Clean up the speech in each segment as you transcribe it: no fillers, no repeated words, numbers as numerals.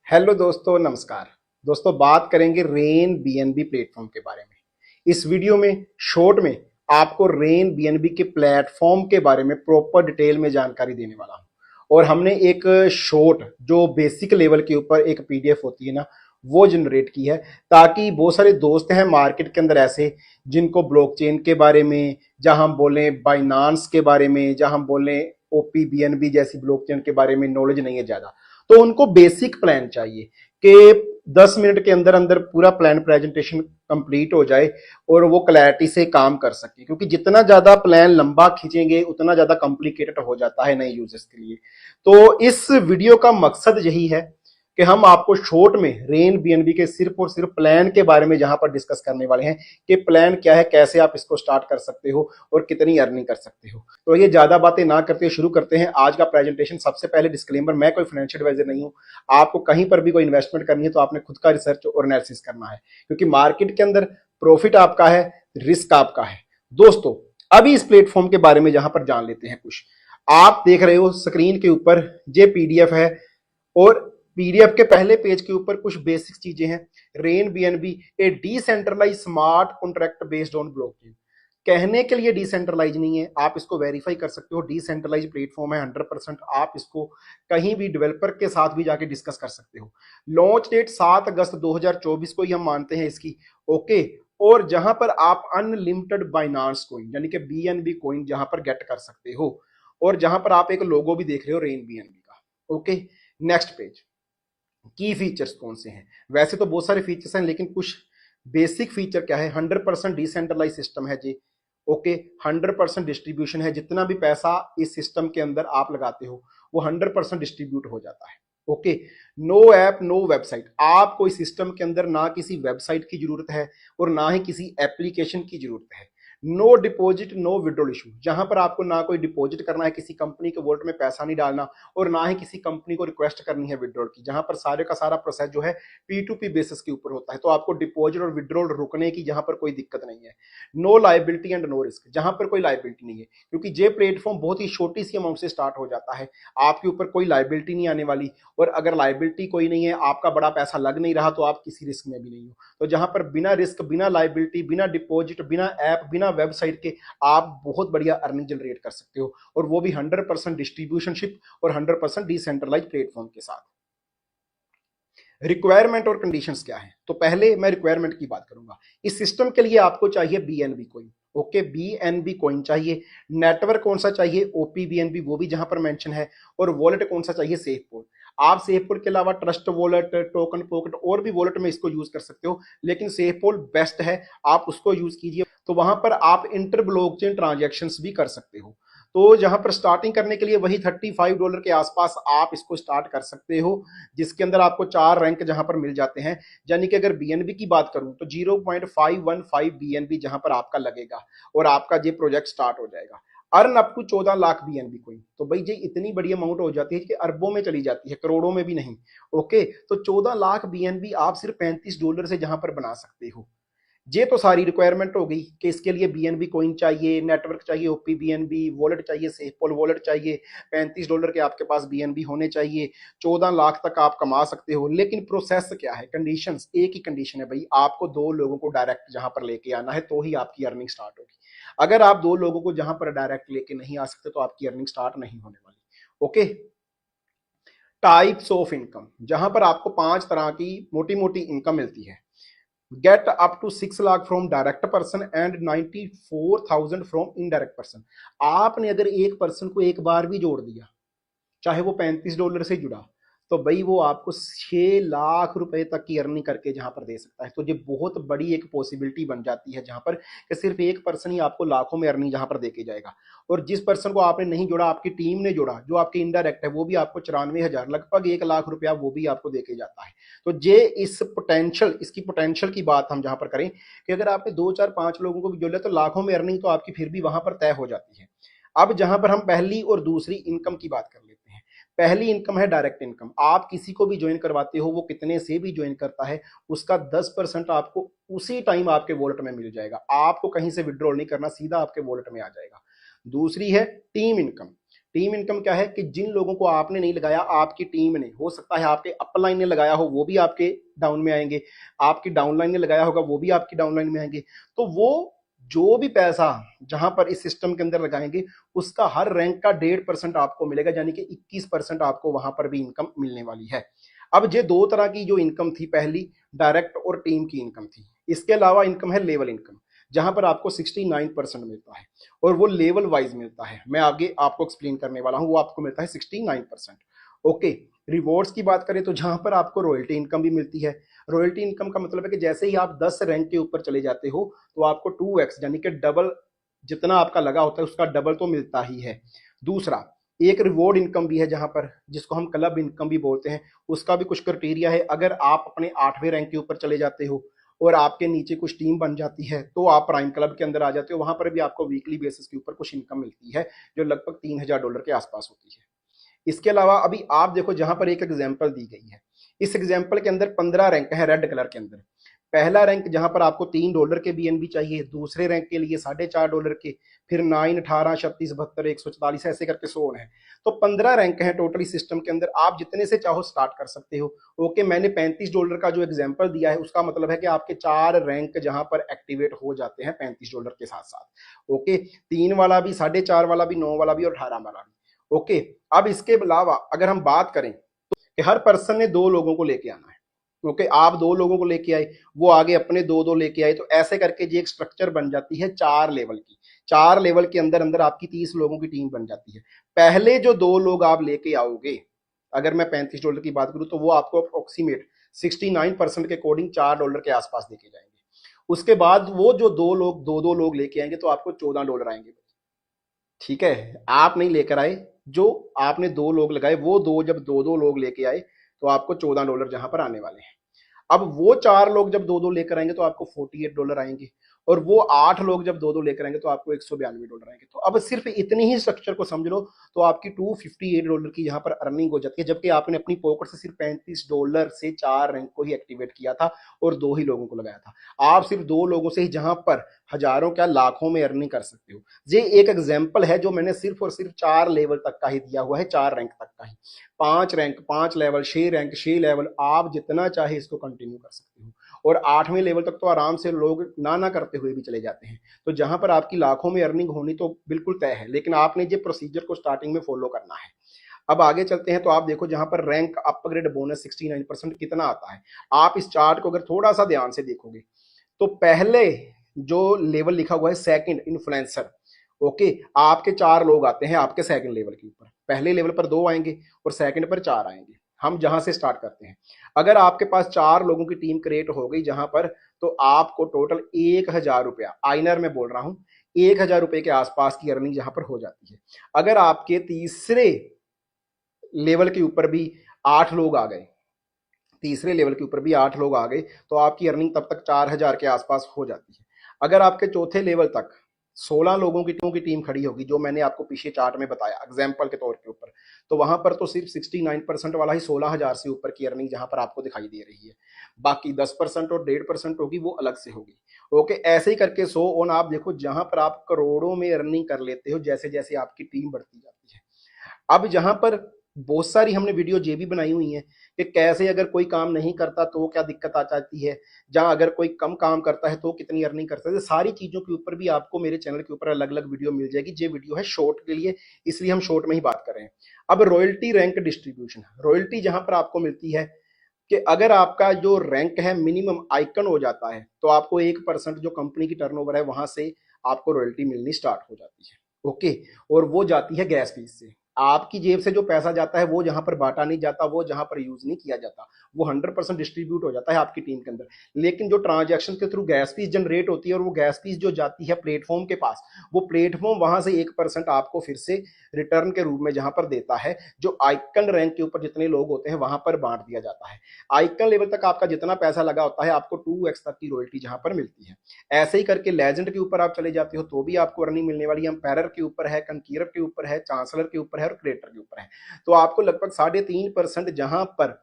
Hello दोस्तों, नमस्कार। दोस्तों, बात करेंगे रेन बीएनबी प्लेटफॉर्म के बारे में। इस वीडियो में शॉर्ट में आपको रेन बीएनबी के प्लेटफॉर्म के बारे में प्रॉपर डिटेल में जानकारी देने वाला हूं। और हमने एक शॉर्ट जो बेसिक लेवल के ऊपर एक पीडीएफ होती है ना, वो जनरेट की है, ताकि बहुत सारे दोस्त हैं मार्केट के अंदर ऐसे जिनको ब्लॉकचेन के बारे में, जहां हम बोलें बाइनांस के बारे में, जहां हम बोलें ओपी बीएनबी जैसी ब्लॉकचेन के बारे में नॉलेज नहीं है ज्यादा। तो उनको बेसिक प्लान चाहिए कि 10 मिनट के अंदर अंदर पूरा प्लान प्रेजेंटेशन कंप्लीट हो जाए और वो क्लैरिटी से काम कर सके, क्योंकि जितना ज्यादा प्लान लंबा खींचेंगे उतना ज्यादा कॉम्प्लिकेटेड हो जाता है नए यूजर्स के लिए। तो इस वीडियो का मकसद यही है कि हम आपको शॉर्ट में रेन बीएनबी के सिर्फ और सिर्फ प्लान के बारे में जहां पर डिस्कस करने वाले हैं कि प्लान क्या है, कैसे आप इसको स्टार्ट कर सकते हो और कितनी अर्निंग कर सकते हो। तो ये ज्यादा बातें ना करते शुरू करते हैं आज का प्रेजेंटेशन। सबसे पहले डिस्क्लेमर, मैं कोई फाइनेंशियल एडवाइजर नहीं हूं। आपको कहीं पर भी कोई इन्वेस्टमेंट करनी है तो आपने खुद का रिसर्च और एनालिसिस करना है, क्योंकि मार्केट के अंदर प्रॉफिट आपका है, रिस्क आपका है। दोस्तों, अभी इस प्लेटफॉर्म के बारे में जहां पर जान लेते हैं कुछ। आप देख रहे हो स्क्रीन के ऊपर ये पीडीएफ है, और पीडीएफ के पहले पेज के ऊपर कुछ बेसिक चीजें हैं। Rain BNB a decentralised smart contract based on blockchain. कहने के लिए डिसेंट्रलाइज नहीं है, आप इसको वेरीफाई कर सकते हो। डिसेंट्रलाइज प्लेटफॉर्म है 100%। आप इसको कहीं भी डेवलपर के साथ भी जाके डिस्कस कर सकते हो। लॉन्च डेट 7 अगस्त 2024 को ही हम मानते हैं इसकी। ओके। और जहां पर आप अनलिमिटेड बाइनांस कोइन यानी कि बीएनबी कोइन जहां पर गेट कर सकते हो, और जहां पर आप एक लोगो भी देख रहे हो रेन बीएनबी का। ओके। Next page. की फीचर्स कौन से हैं? वैसे तो बहुत सारे फीचर्स हैं, लेकिन कुछ बेसिक फीचर क्या है। 100% डिसेंट्रलाइज सिस्टम है जी। ओके। 100% डिस्ट्रीब्यूशन है। जितना भी पैसा इस सिस्टम के अंदर आप लगाते हो वो 100% डिस्ट्रीब्यूट हो जाता है। Okay. No app no website. आपको इस सिस्टम के अंदर ना किसी वेबसाइट की जरूरत है और ना ही किसी एप्लीकेशन की जरूरत है। No deposit no withdrawal issue. जहां पर आपको ना कोई डिपॉजिट करना है, किसी कंपनी के वॉलेट में पैसा नहीं डालना, और ना ही किसी कंपनी को रिक्वेस्ट करनी है विड्रॉल की। जहां पर सारे का सारा प्रोसेस जो है P2P बेसिस के ऊपर होता है, तो आपको डिपॉजिट और विड्रॉल रुकने की जहां पर कोई दिक्कत नहीं है। No liability and no risk. जहां पर कोई लाइबिलिटी नहीं है, क्योंकि ये प्लेटफॉर्म बहुत ही छोटी सी अमाउंट से स्टार्ट हो जाता है। आपके ऊपर कोई लाइबिलिटी नहीं आने वाली, और अगर लाइबिलिटी कोई नहीं है, आपका बड़ा पैसा लग नहीं रहा, तो आप किसी रिस्क में भी नहीं हो। तो जहां पर बिना रिस्क, बिना लाइबिलिटी, बिना डिपॉजिट, बिना ऐप, बिना वेबसाइट के आप बहुत बढ़िया अर्निंग जनरेट कर सकते हो, और वो भी 100% डिस्ट्रीब्यूशनशिप और 100% डिसेंट्रलाइज प्लेटफॉर्म के साथ। रिक्वायरमेंट और कंडीशंस क्या है? तो पहले मैं रिक्वायरमेंट की बात करूंगा। इस सिस्टम के लिए आपको चाहिए BNB coin. Okay, BNB coin चाहिए। नेटवर्क कौन सा चाहिए? ओपी बीएनबी, वो भी जहां पर मेंशन है। और वॉलेट कौन सा चाहिए? सेफपोल। आप सेफपोल के अलावा ट्रस्ट वॉलेट, टोकन पॉकेट और भी वॉलेट में इसको यूज कर सकते हो, लेकिन सेफपोल बेस्ट है, आप उसको यूज कीजिए। तो वहां पर आप इंटर ब्लॉकचेन ट्रांजैक्शंस भी कर सकते हो। तो जहां पर स्टार्टिंग करने के लिए वही $35 के आसपास आप इसको स्टार्ट कर सकते हो, जिसके अंदर आपको 4 रैंक जहां पर मिल जाते हैं। यानी कि अगर बीएनबी की बात करूं तो 0.515 बीएनबी जहां पर आपका लगेगा, और आपका ये प्रोजेक्ट स्टार्ट हो जाएगा। Earn up to 14 lakh BNB coin. तो भाई ये इतनी बड़ी अमाउंट हो जाती है कि अरबों में चली जाती है, करोड़ों में भी नहीं। ओके। तो 14 लाख बीएनबी आप सिर्फ $35 से जहां पर बना सकते हो। ये तो सारी रिक्वायरमेंट हो गई कि इसके लिए बीएनबी कोइन चाहिए, नेटवर्क चाहिए ओपी बीएनबी, वॉलेट चाहिए, सेफपोल वॉलेट चाहिए, $35 के आपके पास बीएनबी होने चाहिए, 14 लाख तक आप कमा सकते हो। लेकिन प्रोसेस क्या है? कंडीशंस एक ही कंडीशन है भाई, आपको 2 लोगों को डायरेक्ट जहां पर लेके आना है, तो ही आपकी अर्निंग स्टार्ट होगी। अगर आप 2 लोगों को जहां पर डायरेक्ट लेके नहीं आ सकते तो आपकी अर्निंग स्टार्ट नहीं होने वाली। ओके। टाइप्स ऑफ इनकम, जहां पर आपको 5 तरह की मोटी मोटी इनकम मिलती है। Get up to 6 lakh from direct person and 94,000 from indirect person. आपने अगर एक पर्सन को एक बार भी जोड़ दिया, चाहे वो $35 से जुड़ा, तो भाई वो आपको 6 लाख रुपए तक की अर्निंग करके जहां पर दे सकता है। तो ये बहुत बड़ी एक पॉसिबिलिटी बन जाती है, जहां पर कि सिर्फ एक पर्सन ही आपको लाखों में अर्निंग जहां पर देके जाएगा। और जिस पर्सन को आपने नहीं जोड़ा, आपकी टीम ने जोड़ा, जो आपके इनडायरेक्ट है, वो भी आपको 94,000, लगभग 1 लाख रुपया वो भी आपको देके जाता है। तो ये इस पोटेंशियल, इसकी पोटेंशियल की बात हम जहां पर करें कि अगर आपने 2 4 5 लोगों को भी जोड़ा तो लाखों में अर्निंग तो आपकी फिर भी वहां पर तय हो जाती है। अब जहां पर हम पहली और दूसरी इनकम की बात कर लेते हैं। पहली इनकम है डायरेक्ट इनकम। आप किसी को भी ज्वाइन करवाते हो, वो कितने से भी ज्वाइन करता है, उसका 10% आपको उसी टाइम आपके वॉलेट में मिल जाएगा। आपको कहीं से विड्रॉल नहीं करना, सीधा आपके वॉलेट में आ जाएगा। दूसरी है टीम इनकम। टीम इनकम क्या है कि जिन लोगों को आपने नहीं लगाया, आपकी टीम ने, हो सकता है आपके अपलाइन ने लगाया हो, वो भी आपके डाउन में आएंगे, आपकी डाउनलाइन ने लगाया होगा, वो भी आपकी डाउनलाइन में आएंगे। तो वो जो भी पैसा जहां पर इस सिस्टम के अंदर लगाएंगे, उसका हर रैंक का 1.5% आपको मिलेगा, यानी कि 21% आपको वहां पर भी इनकम मिलने वाली है। अब ये दो तरह की जो इनकम थी, पहली डायरेक्ट और टीम की इनकम थी। इसके अलावा इनकम है लेवल इनकम, जहां पर आपको 69% मिलता है और वो लेवल वाइज मिलता है। मैं आगे आपको एक्सप्लेन करने वाला हूं, वो आपको मिलता है 69%। ओके, रिवॉर्ड्स की बात करें तो जहां पर आपको रॉयल्टी इनकम भी मिलती है। रॉयल्टी इनकम का मतलब है कि जैसे ही आप 10 रैंक के ऊपर चले जाते हो तो आपको 2x यानी कि डबल, जितना आपका लगा होता है उसका डबल तो मिलता ही है। दूसरा, एक रिवॉर्ड इनकम भी है जहां पर, जिसको हम क्लब इनकम भी बोलते हैं। उसका भी कुछ क्राइटेरिया है। अगर आप अपने 8वें रैंक के ऊपर चले जाते हो और आपके नीचे कुछ टीम बन जाती है तो आप प्राइम क्लब के अंदर आ जाते हो, वहां पर भी आपको वीकली बेसिस के ऊपर कुछ इनकम मिलती है जो लगभग $3000 के आसपास होती है। इसके अलावा अभी आप देखो, जहां पर एक एग्जाम्पल दी गई है, इस एग्जाम्पल के अंदर 15 रैंक है रेड कलर के अंदर। पहला रैंक जहां पर आपको $3 के बीएनबी चाहिए, दूसरे रैंक के लिए $4.5 के, फिर 9, 18, 36, 72, 144 ऐसे करके 100 है। तो 15 रैंक है टोटली सिस्टम के अंदर, आप जितने से चाहो स्टार्ट कर सकते हो। ओके, मैंने $35 का जो एग्जाम्पल दिया है उसका मतलब है कि आपके 4 रैंक जहां पर एक्टिवेट हो जाते हैं $35 के साथ साथ। ओके, 3 वाला भी, 4.5 वाला भी, 9 वाला भी और 18 वाला भी। ओके, अब इसके अलावा अगर हम बात करें कि हर पर्सन ने 2 लोगों को लेके आना है। ओके, आप 2 लोगों को लेके आए, वो आगे अपने 2-2 लेके आए, तो ऐसे करके जी एक स्ट्रक्चर बन जाती है 4 लेवल की। 4 लेवल के अंदर अंदर आपकी 30 लोगों की टीम बन जाती है। पहले जो 2 लोग आप लेके आओगे, अगर मैं $35 की बात करूं तो वो आपको अप्रोक्सीमेट 69% के अकॉर्डिंग $4 के आसपास देके जाएंगे। उसके बाद वो जो 2 लोग, 2-2 लोग लेके आएंगे तो आपको $14 आएंगे। ठीक है, आप नहीं लेकर आए, जो आपने 2 लोग लगाए वो दो, जब 2-2 लोग लेके आए तो आपको $14 जहां पर आने वाले हैं। अब वो 4 लोग जब 2-2 लेकर आएंगे तो आपको $48 आएंगे, और वो 8 लोग जब 2-2 लेकर आएंगे तो आपको $192 आएंगे। तो अब सिर्फ इतनी ही स्ट्रक्चर को समझ लो तो आपकी $258 की यहाँ पर अर्निंग हो जाती है, जबकि आपने अपनी पॉकेट से सिर्फ $35 से 4 रैंक को ही एक्टिवेट किया था और 2 ही लोगों को लगाया था। आप सिर्फ 2 लोगों से ही जहां पर हजारों क्या लाखों में अर्निंग कर सकते हो। ये एक एग्जाम्पल है जो मैंने सिर्फ और सिर्फ 4 लेवल तक का ही दिया हुआ है, 4 रैंक तक का ही। 5 रैंक, 5 लेवल, 6 रैंक, 6 लेवल, आप जितना चाहे इसको कंटिन्यू कर सकते हो। और 8वें लेवल तक तो आराम से लोग ना करते हुए भी चले जाते हैं। तो जहां पर आपकी लाखों में अर्निंग होनी तो बिल्कुल तय है, लेकिन आपने ये प्रोसीजर को स्टार्टिंग में फॉलो करना है। अब आगे चलते हैं तो आप देखो जहां पर रैंक अपग्रेड बोनस 69% कितना आता है। आप इस चार्ट को अगर थोड़ा सा ध्यान से देखोगे तो पहले जो लेवल लिखा हुआ है सेकंड इन्फ्लुएंसर, ओके, आपके 4 लोग आते हैं आपके सेकंड लेवल के ऊपर। पहले लेवल पर 2 आएंगे और सेकंड पर 4 आएंगे। हम जहां से स्टार्ट करते हैं, अगर आपके पास 4 लोगों की टीम क्रिएट हो गई जहां पर, तो आपको टोटल ₹1000, आइनर में बोल रहा हूं, ₹1000 के आसपास की अर्निंग जहां पर हो जाती है। अगर आपके तीसरे लेवल के ऊपर भी 8 लोग आ गए, तीसरे लेवल के ऊपर भी 8 लोग आ गए, तो आपकी अर्निंग तब तक 4000 के आसपास हो जाती है। अगर आपके चौथे लेवल तक 16 लोगों की टीम खड़ी होगी, जो मैंने आपको पीछे चार्ट में बताया एग्जाम्पल के तौर के ऊपर, तो वहां पर तो सिर्फ 69% वाला ही 16000 से ऊपर की अर्निंग जहां पर आपको दिखाई दे रही है। बाकी 10% और 1.5% होगी, वो अलग से होगी। ओके, ऐसे ही करके 100 ऑन आप देखो जहां पर आप करोड़ों में अर्निंग कर लेते हो जैसे जैसे आपकी टीम बढ़ती जाती है। अब जहां पर बहुत सारी हमने वीडियो ये भी बनाई हुई है कि कैसे अगर कोई काम नहीं करता तो क्या दिक्कत आ जाती है, जहां अगर कोई कम काम करता है तो कितनी अर्निंग करता है। सारी चीजों के ऊपर भी आपको मेरे चैनल के ऊपर अलग अलग वीडियो मिल जाएगी। ये वीडियो है शॉर्ट के लिए, इसलिए हम शॉर्ट में ही बात कर रहे हैं। अब रॉयल्टी रैंक डिस्ट्रीब्यूशन, रॉयल्टी जहां पर आपको मिलती है कि अगर आपका जो रैंक है मिनिमम आइकन हो जाता है तो आपको 1% जो कंपनी की टर्नओवर है वहां से आपको रॉयल्टी मिलनी स्टार्ट हो जाती है। ओके, और वो जाती है गैस फीस से। आपकी जेब से जो पैसा जाता है वो जहां पर बांटा नहीं जाता, वो जहां पर यूज नहीं किया जाता, वो 100% डिस्ट्रीब्यूट हो जाता है आपकी टीम के अंदर। लेकिन जो ट्रांजैक्शन के थ्रू गैस फीस जनरेट होती है और वो गैस फीस जो जाती है प्लेटफॉर्म के पास, वो प्लेटफॉर्म वहां से 1% आपको फिर से रिटर्न के रूप में जहां पर देता है, जो आइकन रैंक के ऊपर जितने लोग होते हैं वहां पर बांट दिया जाता है। आइकन लेवल तक आपका जितना पैसा लगा होता है आपको 2x तक की रॉयल्टी जहां पर मिलती है। ऐसे ही करके लेजेंड के ऊपर आप चले जाते हो तो भी आपको अर्निंग मिलने वाली है। एम्पायर के ऊपर है, कंकीरर के ऊपर है, चांसलर के ऊपर है और क्रिएटर के ऊपर है। तो आपको लगभग 3.5% जहां पर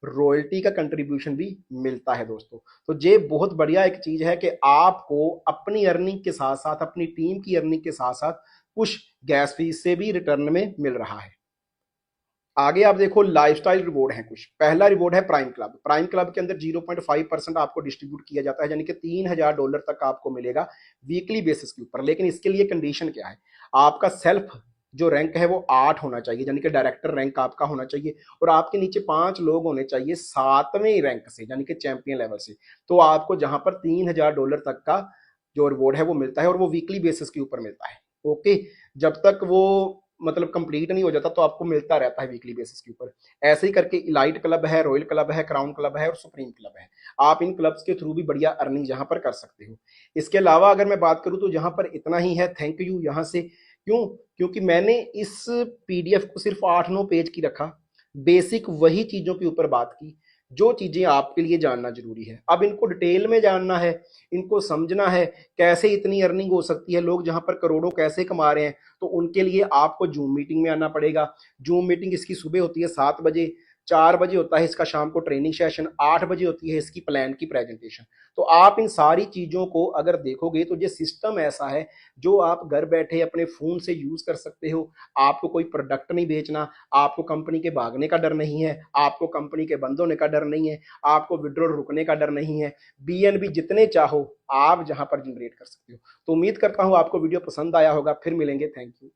रॉयल्टी का कंट्रीब्यूशन भी मिलता है दोस्तों। तो ये बहुत बढ़िया एक चीज है कि आपको अपनी अर्निंग के साथ साथ, अपनी टीम की अर्निंग के साथ साथ कुछ गैस फीस से भी रिटर्न में मिल रहा है। आगे आप देखो लाइफस्टाइल रिवॉर्ड है कुछ। पहला रिवॉर्ड है प्राइम क्लब। प्राइम क्लब के अंदर 0.5% आपको डिस्ट्रीब्यूट किया जाता है, यानी कि $3000 तक आपको मिलेगा वीकली बेसिस के ऊपर। लेकिन इसके लिए कंडीशन क्या है, आपका सेल्फ जो रैंक है वो 8 होना चाहिए, यानी कि डायरेक्टर रैंक आपका होना चाहिए, और आपके नीचे 5 लोग होने चाहिए 7वें रैंक से, यानी कि चैंपियन लेवल से। तो आपको जहां पर $3000 तक का जो रिवॉर्ड है वो मिलता है, और वो वीकली बेसिस के ऊपर मिलता है। ओके, जब तक वो मतलब कंप्लीट नहीं हो जाता तो आपको मिलता रहता है वीकली बेसिस के ऊपर। ऐसे ही करके इलाइट क्लब है, रॉयल क्लब है, क्राउन क्लब है और सुप्रीम क्लब है। आप इन क्लब्स के थ्रू भी बढ़िया अर्निंग यहाँ पर कर सकते हो। इसके अलावा अगर मैं बात करूं तो यहाँ पर इतना ही है, थैंक यू यहाँ से। क्यों? क्योंकि मैंने इस पीडीएफ को सिर्फ 8-9 पेज की रखा, बेसिक वही चीजों के ऊपर बात की जो चीजें आपके लिए जानना जरूरी है। अब इनको डिटेल में जानना है, इनको समझना है, कैसे इतनी अर्निंग हो सकती है, लोग जहां पर करोड़ों कैसे कमा रहे हैं, तो उनके लिए आपको जूम मीटिंग में आना पड़ेगा। जूम मीटिंग इसकी सुबह होती है 7 बजे, 4 बजे होता है इसका शाम को ट्रेनिंग सेशन, 8 बजे होती है इसकी प्लान की प्रेजेंटेशन। तो आप इन सारी चीजों को अगर देखोगे तो ये सिस्टम ऐसा है जो आप घर बैठे अपने फोन से यूज कर सकते हो। आपको कोई प्रोडक्ट नहीं बेचना, आपको कंपनी के भागने का डर नहीं है, आपको कंपनी के बंद होने का डर नहीं है, आपको विड्रॉल रुकने का डर नहीं है। बीएनबी जितने चाहो आप जहां पर जनरेट कर सकते हो। तो उम्मीद करता हूं आपको वीडियो पसंद आया होगा। फिर मिलेंगे, थैंक यू।